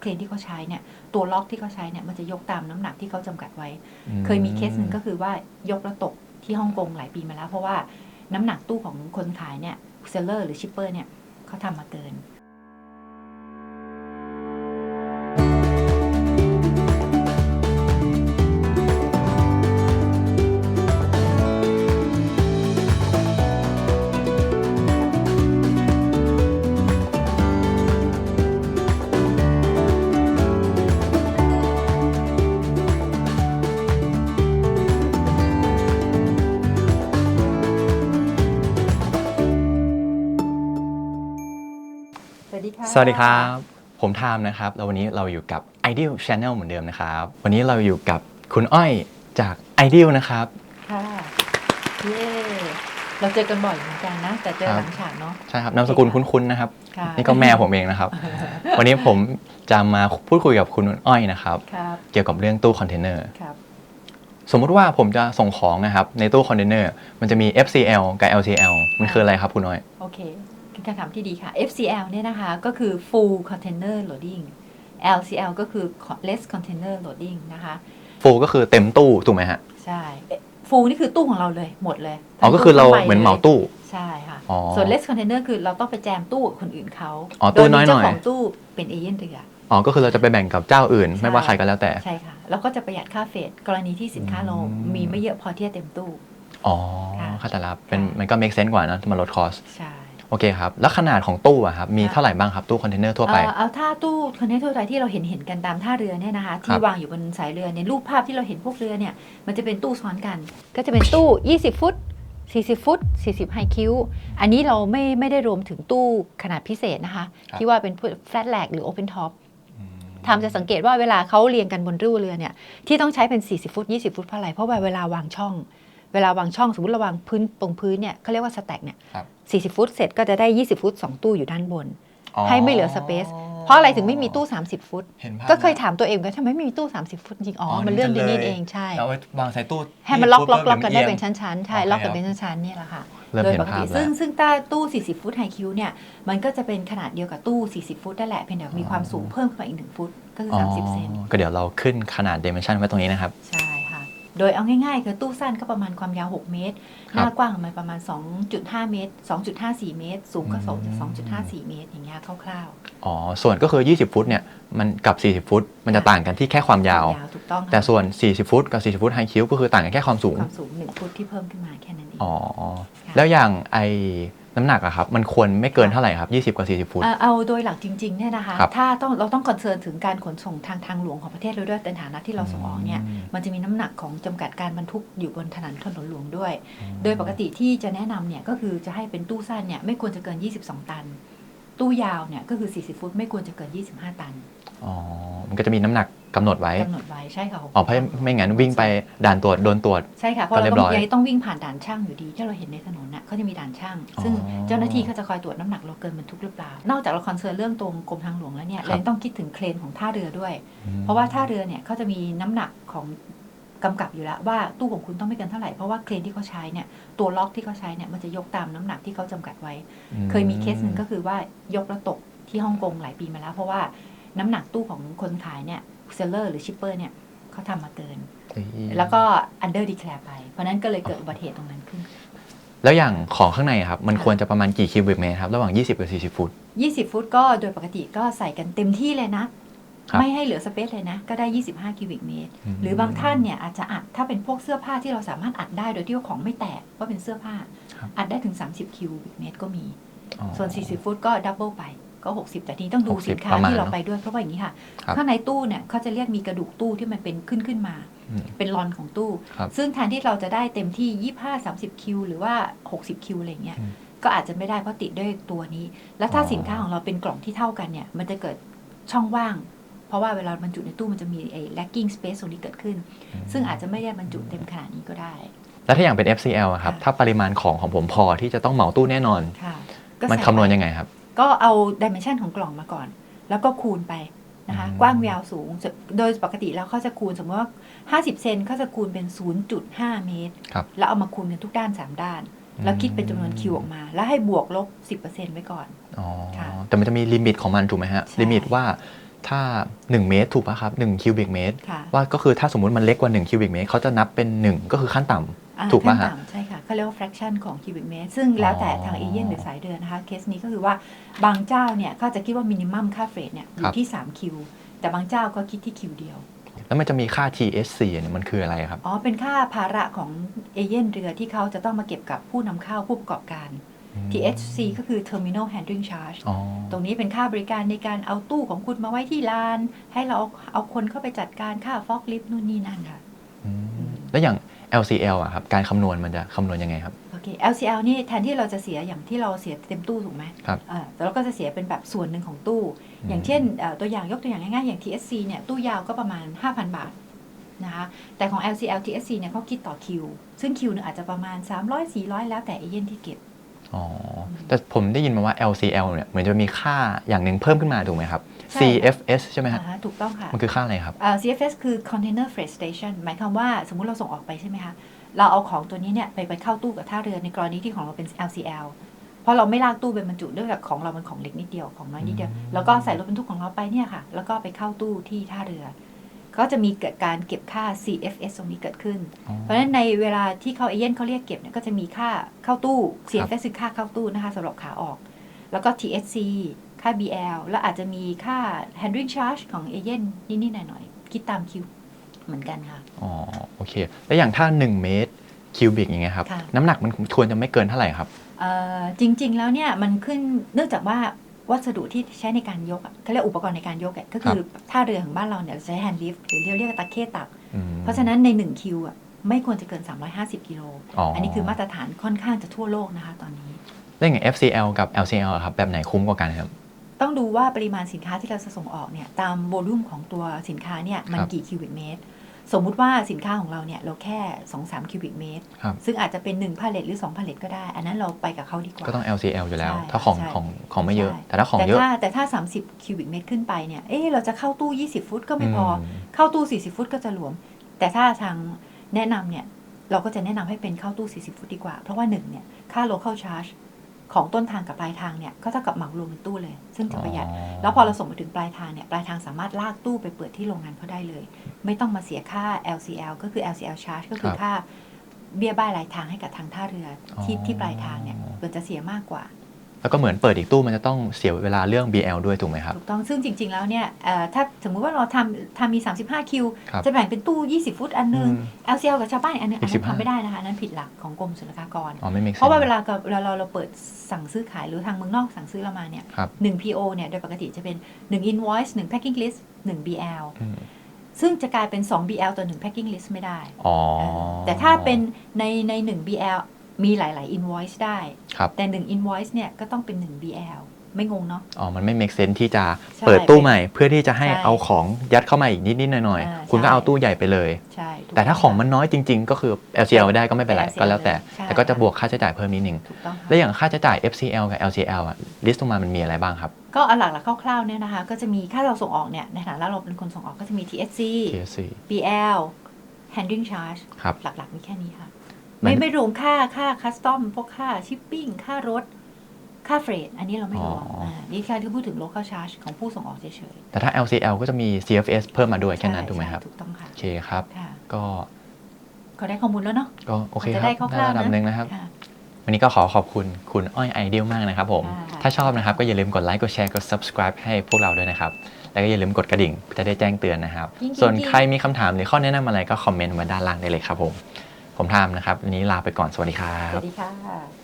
เครนที่เขาใช้เนี่ยตัวล็อกที่เขาใช้เนี่ยมันจะยกตามน้ำหนักที่เขาจำกัดไว้เคยมีเคสหนึ่งก็คือว่ายกแล้วตกที่ฮ่องกงหลายปีมาแล้วเพราะว่าน้ำหนักตู้ของคนขายเนี่ยเซลเลอร์หรือชิปเปอร์เนี่ยเขาทำมาเกินสวัสดีครับผมทามนะครับแล้ววันนี้เราอยู่กับ Ideal Channel เหมือนเดิมนะครับวันนี้เราอยู่กับคุณอ้อยจาก Ideal นะครับค่ะเย้เราเจอกันบ่อยเหมือนกันนะแต่เจอหลังฉากเนาะใช่ครับนามสกุลคุ้นๆนะครับนี่ก็แม่ผมเองนะครับ วันนี้ผมจะมาพูดคุยกับคุณอ้อยนะครับเกี่ยวกับเรื่องตู้คอนเทนเนอร์สมมุติว่าผมจะส่งของนะครับในตู้คอนเทนเนอร์มันจะมี FCL กับ LCL มันคืออะไรครับคุณอ้อยโอเคคำถามที่ดีค่ะ FCL เนี่ยนะคะก็คือ full container loading LCL ก็คือ less container loading นะคะ full ก็คือเต็มตู้ถูกไหมฮะใช่ full นี่คือตู้ของเราเลยหมดเลยอ๋อก็คือเราเหมือนเหมาตู้ใช่ค่ะส่วน less container คือเราต้องไปแจมตู้คนอื่นเขาตู้น้อยหน่อยเจ้าของตู้เป็นเอเย่นเรืออ๋อก็คือเราจะไปแบ่งกับเจ้าอื่นไม่ว่าใครก็แล้วแต่ใช่ค่ะแล้วก็จะประหยัดค่าเฟรตกรณีที่สินค้าเรามีไม่เยอะพอที่จะเต็มตู้อ๋อเข้าใจแล้วเป็นมันก็ make sense กว่านะมาลดคอสใช่โอเคครับแล้วขนาดของตู้อะครับมีเท่าไหร่บ้างครับตู้คอนเทนเนอร์ทั่วไปเอาถ้าตู้คอนเทนเนอร์ทั่วไปที่เราเห็นกันตามท่าเรือเนี่ยนะคะที่วางอยู่บนสายเรือในรูปภาพที่เราเห็นพวกเรือเนี่ยมันจะเป็นตู้ซ้อนกันก็จะเป็นตู้20ฟุต40ฟุต40ไฮคิวอันนี้เราไม่ได้รวมถึงตู้ขนาดพิเศษนะคะที่ว่าเป็น flat lag หรือ open top ทำจะสังเกตว่าเวลาเขาเรียงกันบนรูเรือเนี่ยที่ต้องใช้เป็น40ฟุต20ฟุตเพราะอะไรเพราะว่าเวลาวางช่องสมมติเราวางพื้นเนี่ยเขาเรียกว่าสแต็กเนี่ย40ฟุตเสร็จก็จะได้20ฟุต2ตู้อยู่ด้านบนให้ไม่เหลือสเปซเพราะอะไรถึงไม่มีตู้30ฟุตก็เคยถามตัวเองว่าทำไมไม่มีตู้30ฟุตจริงมันเรื่องนี้เองใช่เอาไว้วางใส่ตู้ให้มันล็อกกันได้เป็นชั้นๆใช่ล็อกกันเป็นชั้นๆนี่แหละค่ะโดยปกติซึ่งตู้40ฟุตไฮคิวเนี่ยมันก็จะเป็นขนาดเดียวกับตู้40ฟุตนั่นแหละเพียงแต่มีความสูงเพิ่มขึ้นมาอีก1ฟุตก็คือ30เซนก็เดี๋ยวเราขึ้นขนาด dimension ไว้ตรงนี้นะครับใช่ค่ะโดยเอาง่ายๆคือตู้สั้นก็ประมาณความยาว6เมตรหน้ากว้างประมาณ 2.5 เมตร 2.54 เมตรสูงก็ 2.54 เมตรอย่างเงี้ยคร่าวๆอ๋อส่วนก็คือ20ฟุตเนี่ยมันกับ40ฟุตมันจะต่างกันที่แค่ความยาวถูกต้องแต่ส่วน40ฟุตกับ40ฟุตไฮคิวก็คือต่างกันแค่ความสูง1ฟุตที่เพิ่มขึ้นมาแค่นั้นเองอ๋อแล้วอย่างน้ำหนักอะครับมันควรไม่เกินเท่าไหร่ครับ20กับ40ฟุตเอาโดยหลักจริงๆเนี่ยนะคะถ้าเราต้องคอนเซิร์นถึงการขนส่งทางหลวงของประเทศเราด้วยในฐานะที่เราส่งออกเนี่ยมันจะมีน้ำหนักของจำกัดการบรรทุกอยู่บนถนนหลวงด้วยโดยปกติที่จะแนะนำเนี่ยก็คือจะให้เป็นตู้สั้นเนี่ยไม่ควรจะเกิน22ตันตู้ยาวเนี่ยก็คือ40ฟุตไม่ควรจะเกิน25ตันอ๋อมันก็จะมีน้ำหนักกำหนดไว้ใช่ค่ะอ๋อเพราะไม่งั้นวิ่งไปด่านตรวจโดนตรวจใช่ค่ะเพราะเราต้องวิ่งผ่านด่านช่างอยู่ดีที่เราเห็นในถนนน่ะเขาจะมีด่านช่างซึ่งเจ้าหน้าที่เขาจะคอยตรวจน้ำหนักเราเกินบรรทุกหรือเปล่านอกจากเราคอนเซิร์นเรื่องตรงกรมทางหลวงแล้วเนี่ยเราต้องคิดถึงเครนของท่าเรือด้วยเพราะว่าท่าเรือเนี่ยเขาจะมีน้ำหนักของกำกับอยู่แล้วว่าตู้ของคุณต้องไม่เกินเท่าไหร่เพราะว่าเครนที่เขาใช้เนี่ยตัวล็อกที่เขาใช้เนี่ยมันจะยกตามน้ำหนักที่เขาจำกัดไว้เคยมีเคสหนึ่งก็คือว่ายกแล้วตกที่ฮ่องกงหลายปีมาแล้วเพราะว่าน้ำหนักตู้ของคนขายเนี่ยเซลเลอร์หรือชิปเปอร์เนี่ยเขาทำมาเกินแล้วก็ under declare ไปเพราะนั้นก็เลยเกิดอุบัติเหตุตรงนั้นขึ้นแล้วอย่างของข้างในครับมันควรจะประมาณกี่คิวบิกเมตรครับระหว่าง20กับ40ฟุต20ฟุตก็โดยปกติก็ใส่กันเต็มที่เลยนะไม่ให้เหลือสเปซเลยนะก็ได้25คิวบิกเมตรหรือบางท่านเนี่ยอาจจะอัดถ้าเป็นพวกเสื้อผ้าที่เราสามารถอัดได้โดยที่ว่าของไม่แตกว่าเป็นเสื้อผ้าอัดได้ถึง30คิวบิกเมตรก็มีส่วน40ฟุตก็ดับเบิลไปก็60แต่ทีต้องดูสินค้าที่เราไปด้วยเพราะว่าอย่างนี้ค่ะข้างในตู้เนี่ยเขาจะเรียกมีกระดูกตู้ที่มันเป็นขึ้นมาเป็นลอนของตู้ซึ่งแทนที่เราจะได้เต็มที่25-30คิวหรือว่า60คิวอะไรเงี้ยก็อาจจะไม่ได้เพราะติดด้วยตัวนี้แล้วถ้าสินค้าของเราเป็นกล่องที่เท่ากันเนี่ยมันจะเกิดช่องว่างเพราะว่าเวลาบรรจุในตู้มันจะมีlacking space ตรงนี้เกิดขึ้นซึ่งอาจจะไม่ได้บรรจุเต็มขนาดนี้ก็ได้แล้วถ้าอย่างเป็น FCL อะครับถ้าปริมาณของผมพอที่จะต้องเหมาตู้แน่นอนมันคำนวณยังไงครับก็เอา dimension ของกล่องมาก่อนแล้วก็คูณไปนะคะกว้างยาวสูงโดยปกติแล้วเขาจะคูณสมมติว่า50เซนเขาจะคูณเป็น 0.5 เมตรแล้วเอามาคูณกันทุกด้าน3ด้านแล้วคิดเป็นจำนวนคิวออกมาแล้วให้บวกลบ 10% ไว้ก่อนอ๋อแต่มันจะมีลิมิตของมันถูกไหมฮะลิมิตว่า ถ้า1เมตรถูกป่ะครับ1คิวบิกเมตร ค่ะ ว่าก็คือถ้าสมมุติมันเล็กกว่า1คิวบิกเมตรเขาจะนับเป็น1ก็คือขั้นต่ำถูกป่ะฮะ ขั้นต่ำใช่ค่ะเขาเรียกว่า fraction ของ cubic meter ซึ่งแล้วแต่ทางเอเย่นหรือสายเดินนะคะเคสนี้ก็คือว่าบางเจ้าเนี่ยเขาจะคิดว่า minimum ค่าเฟรตเนี่ยอยู่ที่3คิวแต่บางเจ้าก็คิดที่คิวเดียวแล้วมันจะมีค่า TSC เนี่ยมันคืออะไรครับเป็นค่าภาระของเอเย่นเรือที่เขาจะต้องมาเก็บกับผู้นำเข้าผู้ประกอบการ THC ก็คือ terminal handling charge ตรงนี้เป็นค่าบริการในการเอาตู้ของคุณมาไว้ที่ลานให้เราเอาคนเข้าไปจัดการค่าฟอกลิฟต์นู่นนี่นั่นค่ะแล้วอย่าง LCL อะครับการคำนวณมันจะคำนวณยังไงครับโอเค LCL นี่แทนที่เราจะเสียอย่างที่เราเสียเต็มตู้ถูกไหมครับแต่เราก็จะเสียเป็นแบบส่วนหนึ่งของตู้อย่างเช่นตัวอย่างยกตัวอย่างง่ายๆอย่าง TSC เนี่ยตู้ยาวก็ประมาณ 5,000 บาทนะคะแต่ของ LCL TSC เนี่ยเขาคิดต่อคิวซึ่งคิวนึงอาจจะประมาณ300-400แล้วแต่เอเย่นที่เก็บแต่ผมได้ยินมาว่า LCL เนี่ยเหมือนจะมีค่าอย่างหนึ่งเพิ่มขึ้นมาถูกไหมครับ CFS ใช่ไหมครับถูกต้องค่ะมันคือค่าอะไรครับ CFS คือ Container Freight Station หมายความว่าสมมุติเราส่งออกไปใช่ไหมคะเราเอาของตัวนี้เนี่ยไปเข้าตู้กับท่าเรือในกรณีที่ของเราเป็น LCL เพราะเราไม่ลากตู้ไปบรรจุเนื่องจากของเรามันของเล็กนิดเดียวของน้อยนิดเดียวแล้วก็ใส่รถบรรทุกของเราไปเนี่ยค่ะแล้วก็ไปเข้าตู้ที่ท่าเรือก็จะมีเกิดการเก็บค่า CFS ตรงนี้เกิดขึ้นเพราะฉะนั้นในเวลาที่เขาเอเย่นเขาเรียกเก็บเนี่ยก็จะมีค่าเข้าตู้ CFS คือค่าเข้าตู้นะคะสำหรับขาออกแล้วก็ THC ค่า BL แล้วอาจจะมีค่า handling charge ของเอเย่นนิดๆหน่อยๆคิดตามคิวเหมือนกันค่ะโอเคแล้วอย่างถ้า1เมตรคิวบิกอย่างเงี้ยครับน้ำหนักมันควรจะไม่เกินเท่าไหร่ครับจริงๆแล้วเนี่ยมันขึ้นเนื่องจากว่าวัสดุที่ใช้ในการยกเขาเรียกอุปกรณ์ในการยกก็คือท่าเรือของบ้านเราเนี่ยใช้ hand lift หรือเรียกตะเข้ตักเพราะฉะนั้นใน1คิวไม่ควรจะเกิน350กิโลอันนี้คือมาตรฐานค่อนข้างจะทั่วโลกนะคะตอนนี้แล้วอย่าง FCL กับ LCL ครับแบบไหนคุ้มกว่ากันครับต้องดูว่าปริมาณสินค้าที่เราจะส่งออกเนี่ยตามโวลูมของตัวสินค้าเนี่ยมันกี่คิวบิกเมตรสมมุติว่าสินค้าของเราเนี่ยเราแค่ 2-3 คิวบิกเมตรซึ่งอาจจะเป็น1พาเลตหรือ2พาเลตก็ได้อันนั้นเราไปกับเขาดีกว่าก็ต้อง LCL อยู่แล้วถ้าของไม่เยอะแต่ถ้าของเยอะแต่ถ้า30คิวบิกเมตรขึ้นไปเนี่ยเราจะเข้าตู้20ฟุตก็ไม่พอเข้าตู้40ฟุตก็จะหลวมแต่ถ้าทางแนะนำเนี่ยเราก็จะแนะนำให้เป็นเข้าตู้40ฟุตดีกว่าเพราะว่า1เนี่ยค่า local charge ของต้นทางกับปลายทางเนี่ยก็เท่ากับเหมารวมเป็นตู้เลยซึ่งจะประหยัดแล้วพอเราส่งไปถึงปลายทางเนี่ยปลายทางสามารถลากตู้ไปเปิดที่โรงงานเขาได้เลยไม่ต้องมาเสียค่า LCL ก็คือ LCL charge ก็คือค่าเบี้ยบ้ายรายทางให้กับทางท่าเรือที่ปลายทางเนี่ยควรจะเสียมากกว่าแล้วก็เหมือนเปิดอีกตู้มันจะต้องเสียเวลาเรื่อง BL ด้วยถูกไหมครับถูกต้องซึ่งจริงๆแล้วเนี่ยถ้าสมมุติว่าเราทำมี35คิวจะแบ่งเป็นตู้20ฟุตอันนึง LCL กับชาวบ้านอันนึงอันนั้นทำไม่ได้นะคะนั้นผิดหลักของกรมศุลกากรเพราะว่าเวลาเราเปิดสั่งซื้อขายหรือทางเมืองนอกสั่งซื้อเรามาเนี่ย1 PO เนี่ยโดยปกติจะเป็น1 invoice 1 packing list 1 BL ซึ่งจะกลายเป็น2 BL ต่อ1 packing list ไม่ได้แต่ถ้าเป็นใน1 BL มีหลายๆ invoice ได้แต่1 invoice เนี่ยก็ต้องเป็น1 BL ไม่งงเนาะมันไม่ make sense ที่จะเปิดตู้ใหม่เพื่อที่จะให้เอาของยัดเข้ามาอีกนิดๆหน่อยๆคุณก็เอาตู้ใหญ่ไปเลยแต่ถ้าของมันน้อยจริงๆก็คือ LCL ได้ก็ไม่เป็นไรก็แล้วแต่ก็จะบวกค่าใช้จ่ายเพิ่มนิดนึงแล้วอย่างค่าใช้จ่าย FCL กับ LCL ลิสต์ลงมามันมีอะไรบ้างครับก็หลักๆคร่าวๆเนี่ยนะคะก็จะมีค่าเราส่งออกเนี่ยในฐานะเราเป็นคนส่งออกก็จะมี TSC BL handling charge หลักๆมีแค่นี้ค่ะไม่รวมค่าคัสตอมพวกค่าชิปปิ้งค่ารถค่าเฟรทอันนี้เราไม่รวมนี่แค่ที่พูดถึง local charge ของผู้ส่งออกเฉยๆแต่ถ้า LCL ก็จะมี CFS เพิ่มมาด้วยแค่นั้นถูกไหมครับถูกต้องค่ะโอเคครับก็ได้ข้อมูลแล้วเนาะก็โอเคครับได้ระดับนึงนะครับวันนี้ก็ขอบคุณคุณอ้อยไอเดียมากนะครับผมถ้าชอบนะครับก็อย่าลืมกดไลค์กดแชร์กด subscribe ให้พวกเราด้วยนะครับแล้วก็อย่าลืมกดกระดิ่งจะได้แจ้งเตือนนะครับส่วนใครมีคำถามหรือข้อแนะนำอะไรก็คอมเมนต์มาด้านล่างได้เลยครับผมทามนะครับวันนี้ลาไปก่อนสวัสดีครับสวัสดีค่ะ